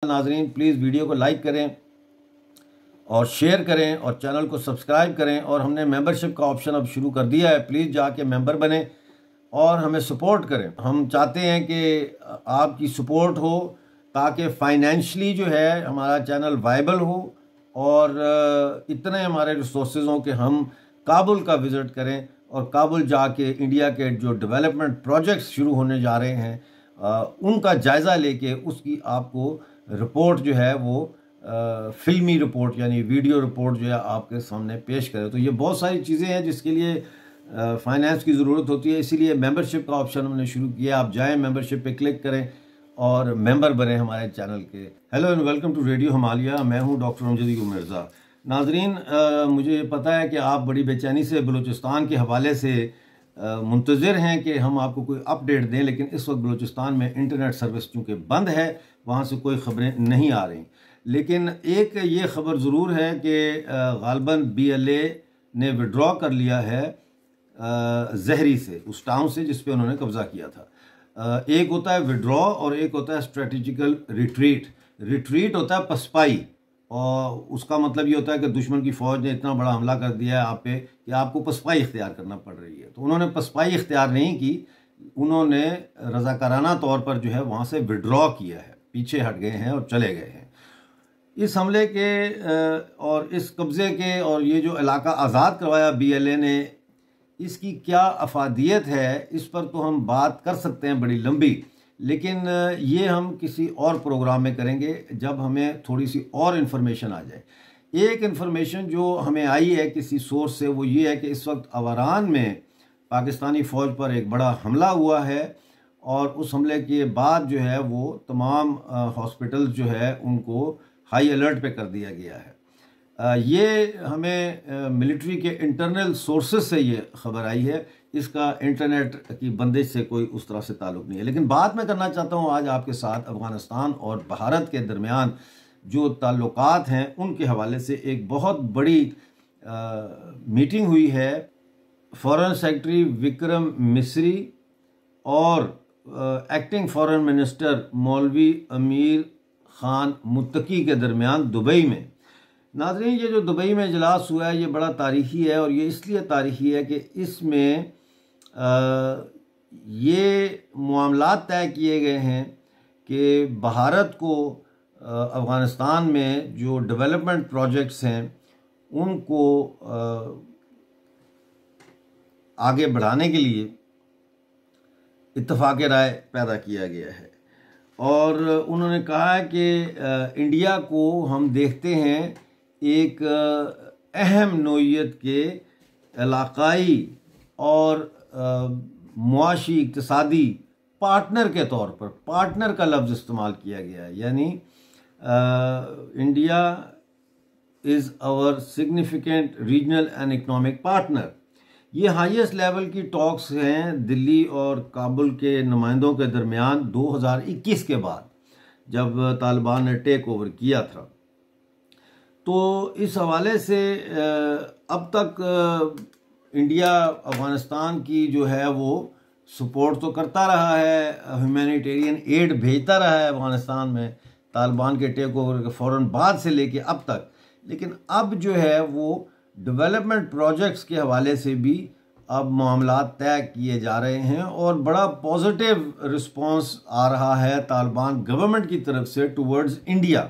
नाजरीन please video को like करें और शेयर करें और चैनल को सब्सक्राइब करें। और हमने मेंबरशिप का ऑप्शन अब शुरू कर दिया है, प्लीज़ जाके मेंबर बने और हमें सपोर्ट करें। हम चाहते हैं कि आपकी सपोर्ट हो ताकि फाइनेंशली जो है हमारा चैनल वाइबल हो और इतने हमारे रिसोर्सेज हों कि हम काबुल का विज़िट करें और काबुल जाके इंडिया के जो डेवलपमेंट प्रोजेक्ट्स शुरू होने जा रहे हैं उनका जायज़ा लेके उसकी आपको रिपोर्ट जो है वो फिल्मी रिपोर्ट यानी वीडियो रिपोर्ट जो है आपके सामने पेश करें। तो ये बहुत सारी चीज़ें हैं जिसके लिए फाइनेंस की ज़रूरत होती है, इसीलिए मेंबरशिप का ऑप्शन हमने शुरू किया। आप जाएं, मेंबरशिप पे क्लिक करें और मेंबर बने हमारे चैनल के। Hello and welcome to radio Himalaya. मैं हूं डॉक्टर अमजद मिर्ज़ा। नाजरीन, मुझे पता है कि आप बड़ी बेचैनी से बलूचिस्तान के हवाले से मुंतज़िर हैं कि हम आपको कोई अपडेट दें, लेकिन इस वक्त बलूचिस्तान में इंटरनेट सर्विस चूँकि बंद है, वहाँ से कोई ख़बरें नहीं आ रही। लेकिन एक ये ख़बर ज़रूर है कि गालबन BLA ने विड्रॉ कर लिया है जहरी से, उस टाउन से जिस पे उन्होंने कब्ज़ा किया था। एक होता है विड्रॉ और एक होता है स्ट्रेटेजिकल रिट्रीट। रिट्रीट होता है पसपाई, और उसका मतलब ये होता है कि दुश्मन की फ़ौज ने इतना बड़ा हमला कर दिया है आप पे कि आपको पसपाई इख्तियार करना पड़ रही है। तो उन्होंने पसपाई इख्तियार नहीं की, उन्होंने रज़ाकाराना तौर पर जो है वहाँ से विड्रॉ किया है, पीछे हट गए हैं और चले गए हैं। इस हमले के और इस कब्ज़े के और ये जो इलाका आज़ाद करवाया BLA ने, इसकी क्या अफादियत है इस पर तो हम बात कर सकते हैं बड़ी लंबी, लेकिन ये हम किसी और प्रोग्राम में करेंगे जब हमें थोड़ी सी और इन्फॉर्मेशन आ जाए। एक इन्फॉर्मेशन जो हमें आई है किसी सोर्स से, वो ये है कि इस वक्त अवारान में पाकिस्तानी फ़ौज पर एक बड़ा हमला हुआ है और उस हमले के बाद जो है वो तमाम हॉस्पिटल्स जो है उनको हाई अलर्ट पे कर दिया गया है। ये हमें मिलिट्री के इंटरनल सोर्सेज से ये खबर आई है, इसका इंटरनेट की बंदिश से कोई उस तरह से ताल्लुक़ नहीं है। लेकिन बात मैं करना चाहता हूँ आज आपके साथ अफ़गानिस्तान और भारत के दरमियान जो ताल्लुकात हैं उनके हवाले से। एक बहुत बड़ी मीटिंग हुई है फॉरेन सेक्रेटरी विक्रम मिस्री और एक्टिंग फॉरेन मिनिस्टर मौलवी अमीर खान मुत्तकी के दरमियान दुबई में। नाज़रीन, ये जो दुबई में इजलास हुआ है ये बड़ा तारीख़ी है, और ये इसलिए तारीख़ी है कि इसमें ये मामलात तय किए गए हैं कि भारत को अफ़गानिस्तान में जो डेवलपमेंट प्रोजेक्ट्स हैं उनको आगे बढ़ाने के लिए इत्तफ़ाक़ राय पैदा किया गया है। और उन्होंने कहा है कि इंडिया को हम देखते हैं एक अहम नोयत के इलाक़ाई और मुआशी इक़्तिसादी पार्टनर के तौर पर, पार्टनर का लफ्ज़ इस्तेमाल किया गया है, यानी India is our significant regional and economic partner. ये हाईएस्ट लेवल की टॉक्स हैं दिल्ली और काबुल के नुमाइंदों के दरमियान 2021 के बाद, जब तालिबान ने टेक ओवर किया था। तो इस हवाले से अब तक इंडिया अफ़गानिस्तान की जो है वो सपोर्ट तो करता रहा है, ह्यूमैनिटेरियन एड भेजता रहा है अफ़गानिस्तान में तालिबान के टेक ओवर के फ़ौरन बाद से लेके अब तक। लेकिन अब जो है वो डेवलपमेंट प्रोजेक्ट्स के हवाले से भी अब मामलात तय किए जा रहे हैं और बड़ा पॉजिटिव रिस्पांस आ रहा है तालिबान गवर्नमेंट की तरफ से टुवर्ड्स इंडिया,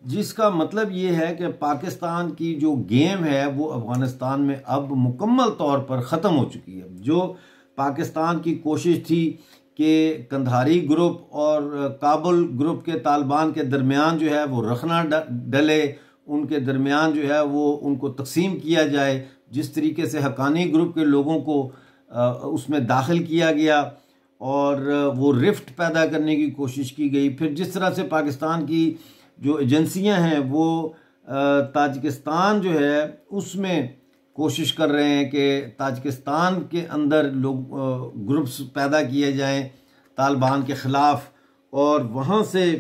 जिसका मतलब ये है कि पाकिस्तान की जो गेम है वो अफ़गानिस्तान में अब मुकम्मल तौर पर ख़त्म हो चुकी है। जो पाकिस्तान की कोशिश थी कि कंधारी ग्रुप और काबुल ग्रुप के तालिबान के दरमियान जो है वो रखना डले, उनके दरमियान जो है वो उनको तकसीम किया जाए, जिस तरीके से हक्कानी ग्रुप के लोगों को उसमें दाखिल किया गया और वो रिफ्ट पैदा करने की कोशिश की गई। फिर जिस तरह से पाकिस्तान की जो एजेंसियां हैं वो ताजिकिस्तान जो है उसमें कोशिश कर रहे हैं कि ताजिकिस्तान के अंदर लोग ग्रुप्स पैदा किए जाएं तालिबान के ख़िलाफ़, और वहाँ से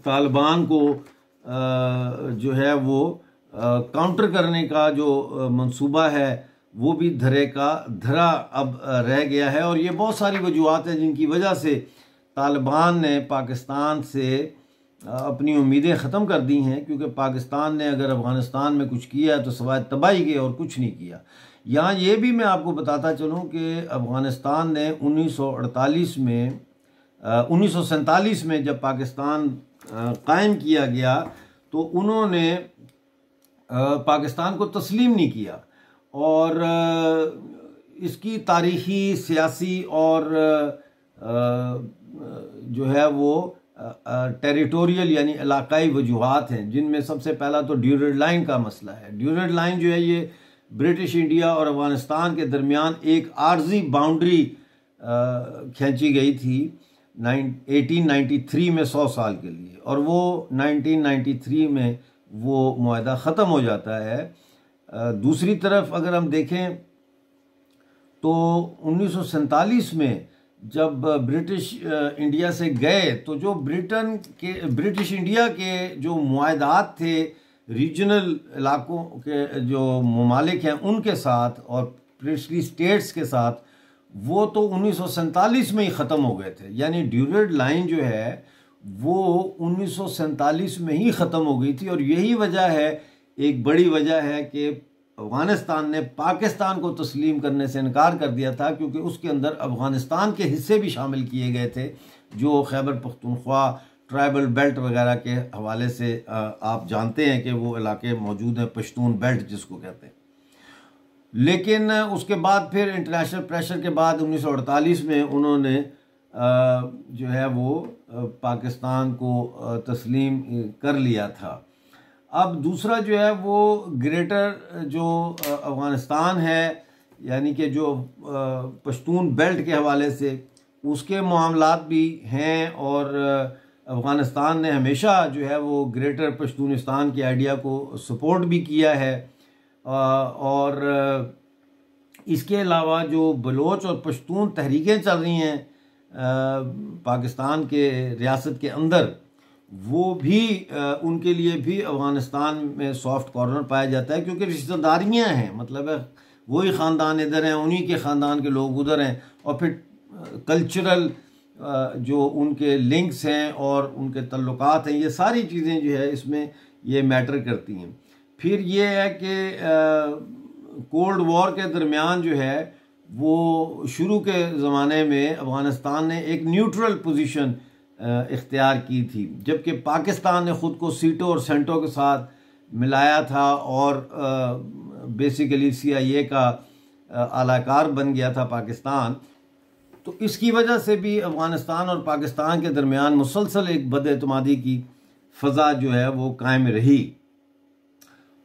तालिबान को जो है वो काउंटर करने का जो मंसूबा है वो भी धरे का धरा अब रह गया है। और ये बहुत सारी वजूहात हैं जिनकी वजह से तालिबान ने पाकिस्तान से अपनी उम्मीदें ख़त्म कर दी हैं, क्योंकि पाकिस्तान ने अगर अफ़गानिस्तान में कुछ किया है तो सिवाय तबाही के और कुछ नहीं किया। यहाँ ये भी मैं आपको बताता चलूँ कि अफ़गानिस्तान ने 1948 में 1947 में जब पाकिस्तान कायम किया गया तो उन्होंने पाकिस्तान को तस्लीम नहीं किया, और इसकी तारीख़ी, सियासी और जो है वो टेरिटोरियल यानी इलाकाई वजूहात हैं, जिनमें सबसे पहला तो ड्यूरेड लाइन का मसला है। ड्यूरेड लाइन जो है ये ब्रिटिश इंडिया और अफ़गानिस्तान के दरमियान एक आर्जी बाउंड्री खींची गई थी 1893 में 100 साल के लिए, और वो 1993 में वो मुआहदा ख़त्म हो जाता है। दूसरी तरफ अगर हम देखें तो 1947 में जब ब्रिटिश इंडिया से गए तो जो ब्रिटिश इंडिया के जो मुआहदात थे रीजनल इलाकों के जो ममालिक हैं उनके साथ और प्रिंसली स्टेट्स के साथ, वो तो 1947 में ही ख़त्म हो गए थे। यानी ड्यूरेड लाइन जो है वो 1947 में ही ख़त्म हो गई थी, और यही वजह है, एक बड़ी वजह है कि अफ़गानिस्तान ने पाकिस्तान को तस्लीम करने से इनकार कर दिया था, क्योंकि उसके अंदर अफ़गानिस्तान के हिस्से भी शामिल किए गए थे जो खैबर पख्तूनख्वा ट्राइबल बेल्ट वगैरह के हवाले से आप जानते हैं कि वो इलाके मौजूद हैं, पश्तून बेल्ट जिसको कहते हैं। लेकिन उसके बाद फिर इंटरनेशनल प्रेशर के बाद 1948 में उन्होंने जो है वो पाकिस्तान को तस्लीम कर लिया था। अब दूसरा जो है वो ग्रेटर जो अफ़गानिस्तान है, यानी कि जो पश्तून बेल्ट के हवाले से उसके मामलात भी हैं, और अफ़गानिस्तान ने हमेशा जो है वो ग्रेटर पश्तूनिस्तान के आइडिया को सपोर्ट भी किया है। और इसके अलावा जो बलोच और पश्तून तहरीकें चल रही हैं पाकिस्तान के रियासत के अंदर, वो भी उनके लिए भी अफ़गानिस्तान में सॉफ्ट कॉर्नर पाया जाता है, क्योंकि रिश्तेदारियाँ हैं, मतलब है वही ख़ानदान इधर हैं, उन्हीं के ख़ानदान के लोग उधर हैं, और फिर कल्चरल जो उनके लिंक्स हैं और उनके तल्लुकात हैं, ये सारी चीज़ें जो है इसमें ये मैटर करती हैं। फिर ये है कि कोल्ड वॉर के दरमियान जो है वो शुरू के ज़माने में अफ़गानिस्तान ने एक न्यूट्रल पोजीशन इख्तियार की थी, जबकि पाकिस्तान ने ख़ुद को सीटों और सेंटों के साथ मिलाया था और बेसिकली CIA का आलाकार बन गया था पाकिस्तान। तो इसकी वजह से भी अफ़गानिस्तान और पाकिस्तान के दरमियान मुसलसल एक बदएतमादी की फ़ज़ा जो है वो कायम रही।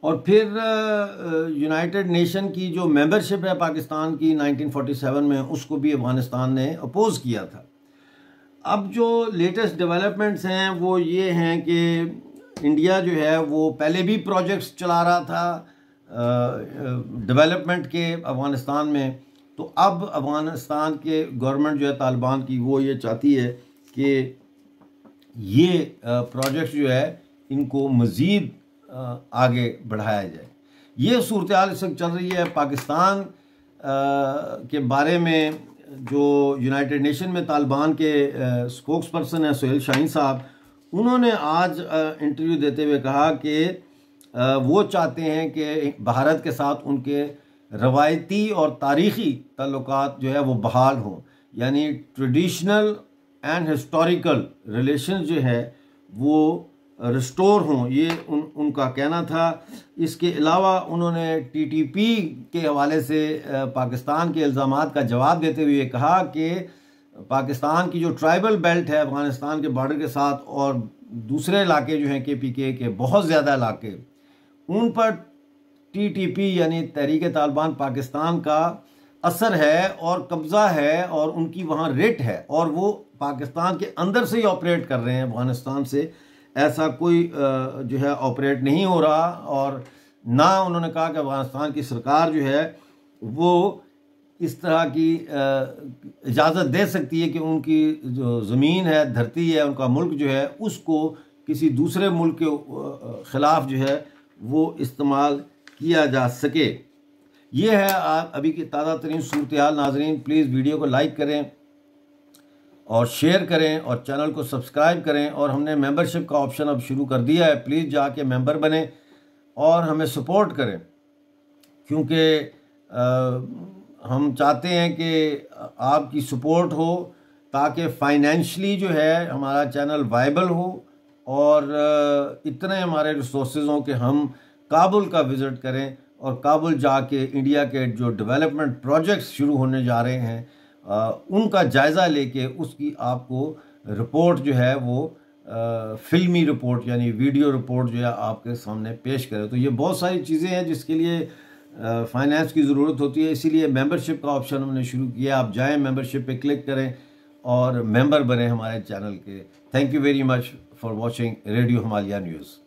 और फिर यूनाइटेड नेशन की जो मेंबरशिप है पाकिस्तान की 1947 में, उसको भी अफ़गानिस्तान ने अपोज़ किया था। अब जो लेटेस्ट डेवलपमेंट्स हैं वो ये हैं कि इंडिया जो है वो पहले भी प्रोजेक्ट्स चला रहा था डेवलपमेंट के अफ़गानिस्तान में, तो अब अफ़गानिस्तान के गवर्नमेंट जो है तालिबान की, वो ये चाहती है कि ये प्रोजेक्ट्स जो है इनको मज़ीद आगे बढ़ाया जाए। ये सूरत हाल इस वक्त चल रही है। पाकिस्तान के बारे में जो यूनाइटेड नेशन में तालिबान के स्पोक्स पर्सन हैं सुहेल शाहीन साहब, उन्होंने आज इंटरव्यू देते हुए कहा कि वो चाहते हैं कि भारत के साथ उनके रवायती और तारीख़ी ताल्लुकात जो है वो बहाल हों, यानी ट्रेडिशनल एंड हिस्टोरिकल रिलेशन जो है वो रिस्टोर हों, ये उनका कहना था। इसके अलावा उन्होंने TTP के हवाले से पाकिस्तान के इल्ज़ामात का जवाब देते हुए कहा कि पाकिस्तान की जो ट्राइबल बेल्ट है अफ़गानिस्तान के बॉर्डर के साथ और दूसरे इलाके जो हैं KPK के बहुत ज़्यादा इलाके, उन पर TTP यानी तहरीक तालिबान पाकिस्तान का असर है और कब्ज़ा है और उनकी वहाँ रेट है, और वो पाकिस्तान के अंदर से ही ऑपरेट कर रहे हैं, अफ़गानिस्तान से ऐसा कोई जो है ऑपरेट नहीं हो रहा। और ना उन्होंने कहा कि अफ़गानिस्तान की सरकार जो है वो इस तरह की इजाज़त दे सकती है कि उनकी जो ज़मीन है, धरती है, उनका मुल्क जो है उसको किसी दूसरे मुल्क के ख़िलाफ़ जो है वो इस्तेमाल किया जा सके। ये है अभी की ताज़ा तरीन सूरत हाल। नाज़रीन प्लीज़ वीडियो को लाइक करें और शेयर करें और चैनल को सब्सक्राइब करें। और हमने मेंबरशिप का ऑप्शन अब शुरू कर दिया है, प्लीज़ जाके मेंबर बने और हमें सपोर्ट करें, क्योंकि हम चाहते हैं कि आपकी सपोर्ट हो ताकि फाइनेंशली जो है हमारा चैनल वाइबल हो और इतने हमारे रिसोर्सेज हों कि हम काबुल का विज़िट करें और काबुल जाके इंडिया के जो डेवलपमेंट प्रोजेक्ट्स शुरू होने जा रहे हैं उनका जायज़ा लेके उसकी आपको रिपोर्ट जो है वो फिल्मी रिपोर्ट यानी वीडियो रिपोर्ट जो है आपके सामने पेश करें। तो ये बहुत सारी चीज़ें हैं जिसके लिए फाइनेंस की ज़रूरत होती है, इसीलिए मेंबरशिप का ऑप्शन हमने शुरू किया। आप जाएं, मेंबरशिप पे क्लिक करें और मेंबर बने हमारे चैनल के। Thank you very much for watching radio Himalaya news.